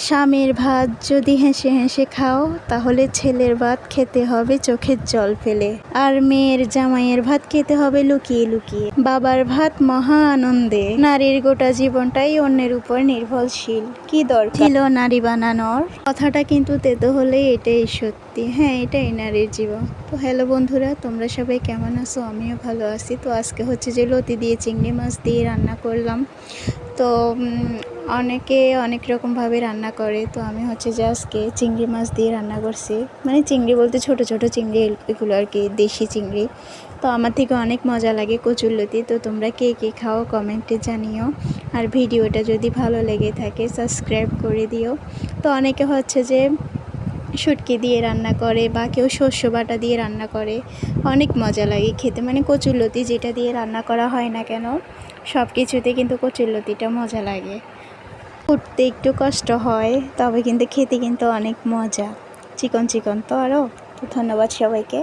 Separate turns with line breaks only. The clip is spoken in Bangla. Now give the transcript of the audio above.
স্বামীর ভাত যদি হেসে হেসে খাও তাহলে ছেলের ভাত খেতে হবে চোখের জল ফেলে, আর মেয়ের জামাইয়ের ভাত খেতে হবে লুকিয়ে লুকিয়ে। বাবার ভাত মহা আনন্দে। নারীর গোটা জীবনটাই অন্যের উপর নির্ভরশীল। কি দরকার ছিল নারী বানানোর? কথাটা কিন্তু তেতো হলে এটাই সত্যি। হ্যাঁ, এটাই নারীর জীবন। তো হ্যালো বন্ধুরা, তোমরা সবাই কেমন আছো? আমিও ভালো আছি। তো আজকে হচ্ছে যে লতি দিয়ে চিংড়ি মাছ দিয়ে রান্না করলাম। তো অনেকে অনেক রকমভাবে রান্না করে, তো আমি হচ্ছে যে আজকে চিংড়ি মাছ দিয়ে রান্না করছি। মানে চিংড়ি বলতে ছোট ছোট চিংড়ি, এগুলো আর কি, দেশি চিংড়ি। তো আমার থেকে অনেক মজা লাগে কচুরলতি। তো তোমরা কে কে খাও কমেন্টে জানিও। আর ভিডিওটা যদি ভালো লেগে থাকে সাবস্ক্রাইব করে দিও। তো অনেকে হচ্ছে যে শুটকি দিয়ে রান্না করে বা কেউ শস্য বাটা দিয়ে রান্না করে, অনেক মজা লাগে খেতে। মানে কচুরলতি যেটা দিয়ে রান্না করা হয় না কেন, সব কিছুতে কিন্তু কচুরলতিটা মজা লাগে। উঠতে একটু কষ্ট হয়, তবে কিন্তু খেতে কিন্তু অনেক মজা। চিকন চিকন তো আরও। তো ধন্যবাদ সবাইকে।